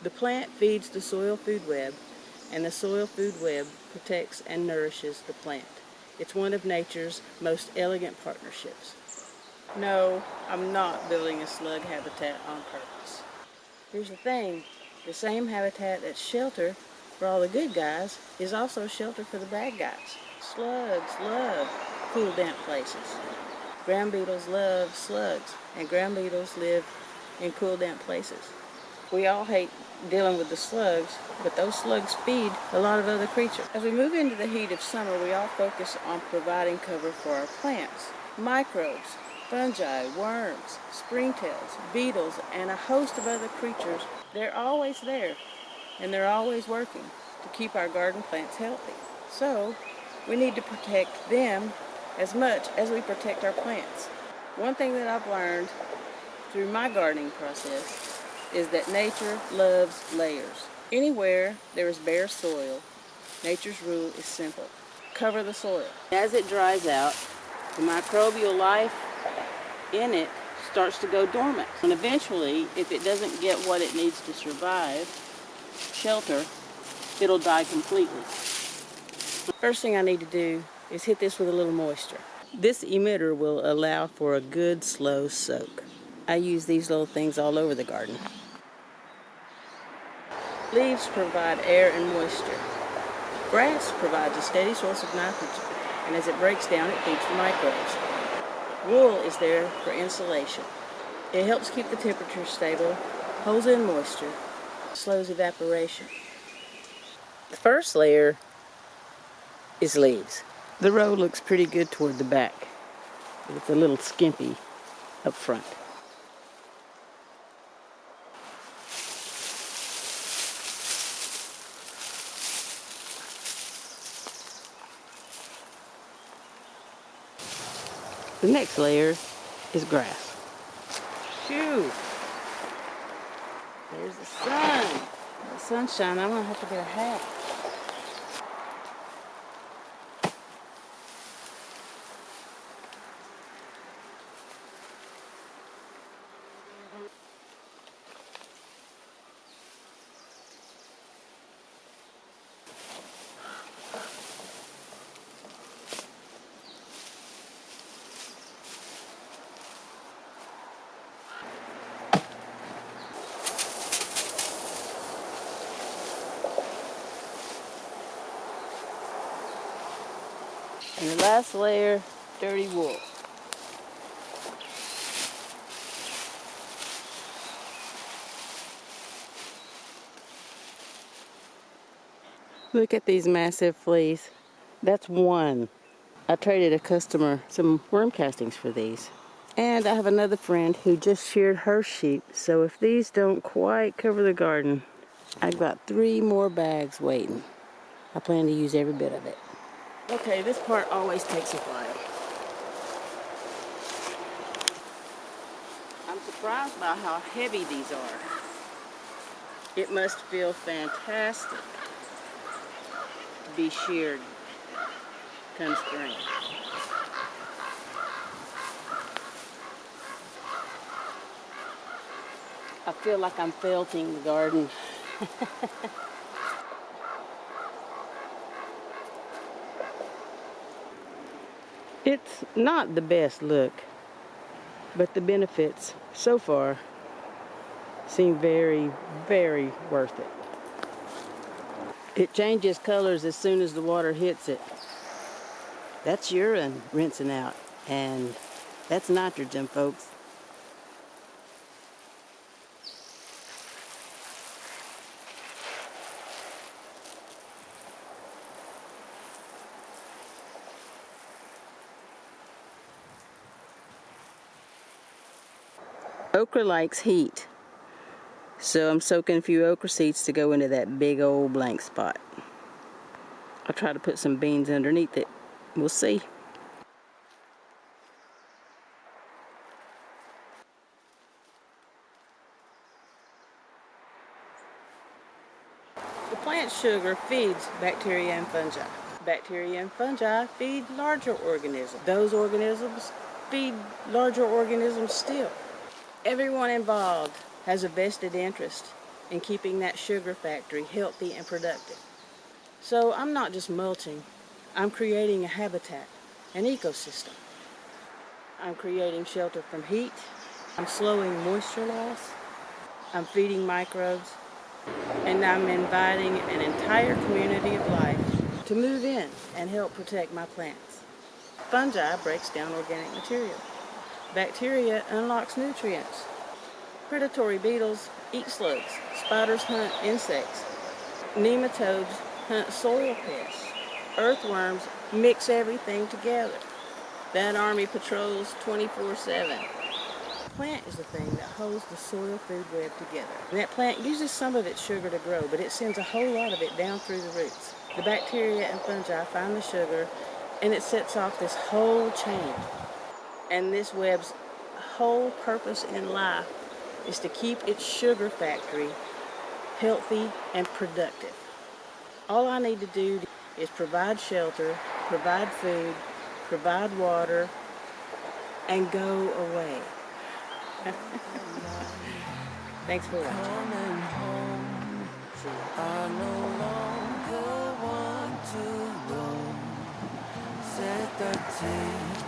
The plant feeds the soil food web, and the soil food web protects and nourishes the plant. It's one of nature's most elegant partnerships. No, I'm not building a slug habitat on purpose. Here's the thing, the same habitat that's shelter for all the good guys is also shelter for the bad guys. Slugs love cool, damp places. Ground beetles love slugs, and ground beetles live in cool, damp places. We all hate dealing with the slugs, but those slugs feed a lot of other creatures. As we move into the heat of summer, we all focus on providing cover for our plants. Microbes, fungi, worms, springtails, beetles, and a host of other creatures, they're always there, and they're always working to keep our garden plants healthy. So, we need to protect them as much as we protect our plants. One thing that I've learned through my gardening process is that nature loves layers. Anywhere there is bare soil, nature's rule is simple. Cover the soil. As it dries out, the microbial life in it starts to go dormant. And eventually, if it doesn't get what it needs to survive, shelter, it'll die completely. First thing I need to do is hit this with a little moisture. This emitter will allow for a good slow soak. I use these little things all over the garden. Leaves provide air and moisture. Grass provides a steady source of nitrogen, and as it breaks down, it feeds the microbes. Wool is there for insulation. It helps keep the temperature stable, holds in moisture, slows evaporation. The first layer is leaves. The row looks pretty good toward the back, but it's a little skimpy up front. The next layer is grass. Phew! There's the sun. The sunshine, I'm gonna have to get a hat. And the last layer, dirty wool. Look at these massive fleas. That's one. I traded a customer some worm castings for these. And I have another friend who just sheared her sheep, so if these don't quite cover the garden, I've got 3 more bags waiting. I plan to use every bit of it. Okay, this part always takes a while. I'm surprised by how heavy these are. It must feel fantastic to be sheared come spring. I feel like I'm felting the garden. It's not the best look, but the benefits so far seem very, very worth it. It changes colors as soon as the water hits it. That's urine rinsing out, and that's nitrogen, folks. Okra likes heat, so I'm soaking a few okra seeds to go into that big old blank spot. I'll try to put some beans underneath it. We'll see. The plant sugar feeds bacteria and fungi. Bacteria and fungi feed larger organisms. Those organisms feed larger organisms still. Everyone involved has a vested interest in keeping that sugar factory healthy and productive. So I'm not just mulching, I'm creating a habitat, an ecosystem. I'm creating shelter from heat, I'm slowing moisture loss, I'm feeding microbes, and I'm inviting an entire community of life to move in and help protect my plants. Fungi breaks down organic material. Bacteria unlocks nutrients. Predatory beetles eat slugs. Spiders hunt insects. Nematodes hunt soil pests. Earthworms mix everything together. That army patrols 24/7. Plant is the thing that holds the soil food web together. And that plant uses some of its sugar to grow, but it sends a whole lot of it down through the roots. The bacteria and fungi find the sugar, and it sets off this whole chain. And this web's whole purpose in life is to keep its sugar factory healthy and productive. All I need to do is provide shelter, provide food, provide water, and go away. Thanks for watching. Coming home, I no longer want to roam. Set the table.